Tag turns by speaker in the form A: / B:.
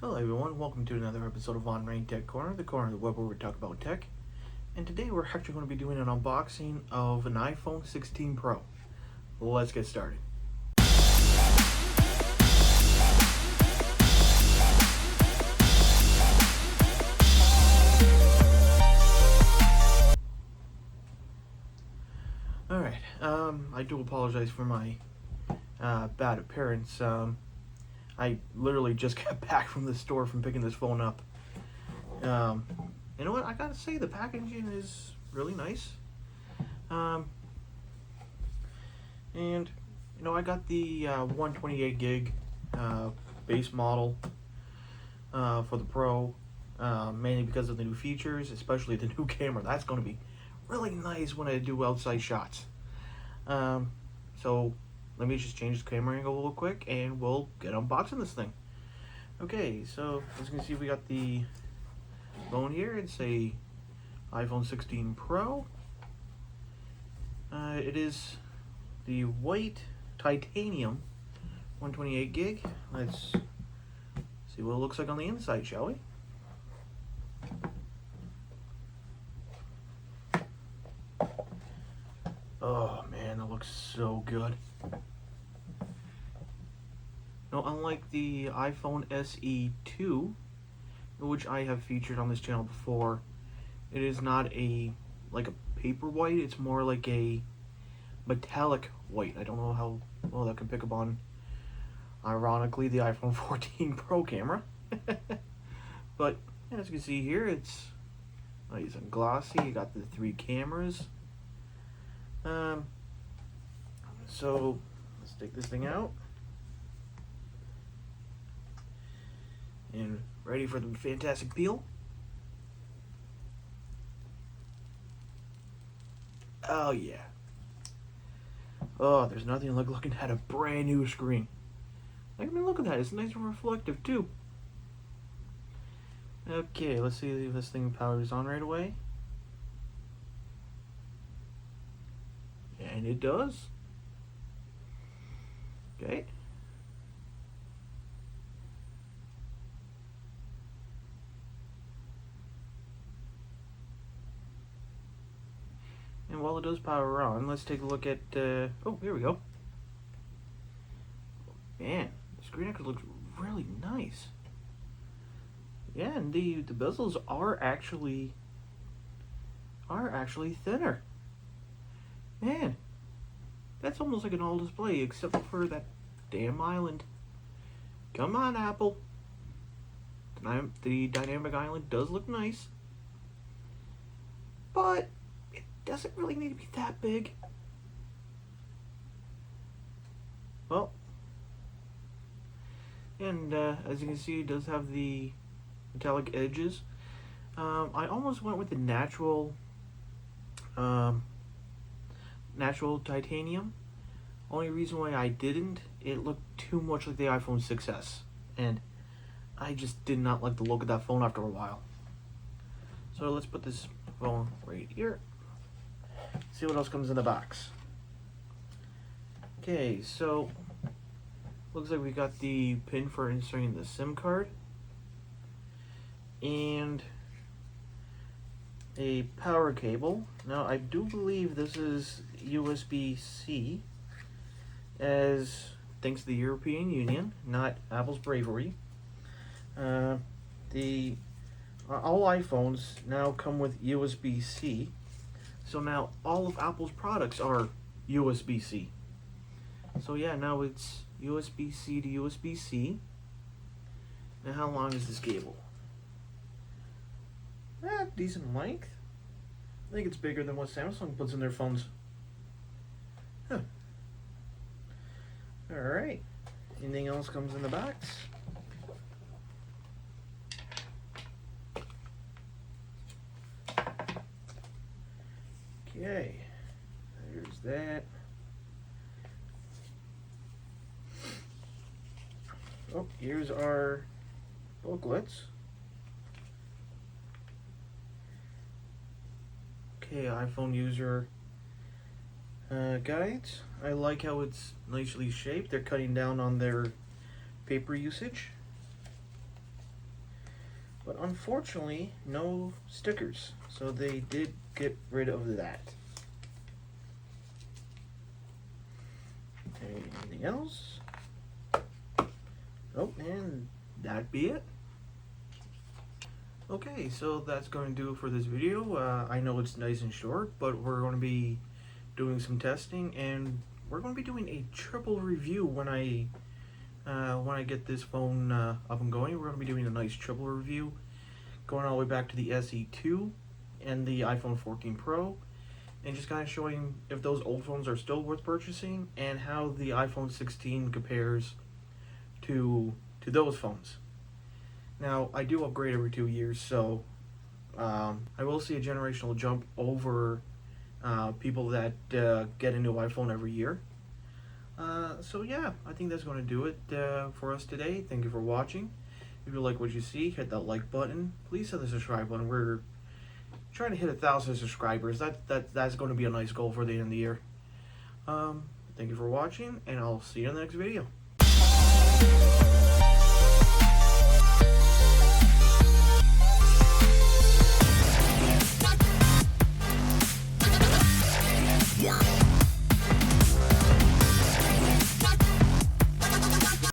A: Hello everyone, welcome to another episode of On Rain Tech Corner, the corner of the web where we talk about tech. And today we're actually going to be doing an unboxing of an iPhone 16 Pro. Let's get started. Alright, I do apologize for my bad appearance. I literally just got back from the store from picking this phone up. You know what? I gotta say the packaging is really nice. And you know, I got the 128 gig base model for the Pro, mainly because of the new features, especially the new camera. That's going to be really nice when I do outside shots. So let me just change the camera angle real quick and we'll get unboxing this thing. Okay, so as you can see, we got the phone here. It's a iPhone 16 Pro. It is the white titanium 128 gig. Let's see what it looks like on the inside, shall we? Oh man, it looks so good. Now, unlike the iPhone SE 2, which I have featured on this channel before, it is not like a paper white. It's more like a metallic white. I don't know how well that can pick up on, ironically, the iPhone 14 Pro camera. But as you can see here, it's nice and glossy. You got the 3 cameras. So let's take this thing out. And ready for the fantastic peel. Oh yeah. Oh, there's nothing like looking at a brand new screen. I mean, look at that. It's nice and reflective too. Okay, let's see if this thing powers on right away. And it does. Okay. And while it does power on, let's take a look at, oh, here we go. Man, the screen actually looks really nice. Yeah, and the bezels are actually thinner. Man, that's almost like an all display, except for that damn island. Come on, Apple. The dynamic island does look nice, but it doesn't really need to be that big. Well, and as you can see, it does have the metallic edges. I almost went with the natural titanium. Only reason why I didn't, it looked too much like the iPhone 6s, and I just did not like the look of that phone after a while. So let's put this phone right here. See what else comes in the box. Okay, so looks like we got the pin for inserting the SIM card and a power cable. Now, I do believe this is USB-C, as thanks to the European Union, not Apple's bravery. All iPhones now come with USB-C, so now all of Apple's products are USB-C. So yeah, now it's USB-C to USB-C. Now, how long is this cable? Decent length. I think it's bigger than what Samsung puts in their phones. Huh. Alright. Anything else comes in the box? Okay. There's that. Oh, here's our booklets. Okay, iPhone user guides. I like how it's nicely shaped. They're cutting down on their paper usage. But unfortunately, no stickers. So they did get rid of that. Anything else? Oh, and that'd be it. Okay, so that's going to do it for this video. I know it's nice and short, but we're going to be doing some testing, and we're going to be doing a triple review when I get this phone up and going. We're going to be doing a nice triple review, going all the way back to the SE2 and the iPhone 14 Pro, and just kind of showing if those old phones are still worth purchasing and how the iPhone 16 compares to those phones. Now, I do upgrade every 2 years, so I will see a generational jump over people that get a new iPhone every year. So yeah, I think that's going to do it for us today. Thank you for watching. If you like what you see, hit that like button. Please hit the subscribe button. We're trying to hit 1,000 subscribers. That's going to be a nice goal for the end of the year. Thank you for watching, and I'll see you in the next video.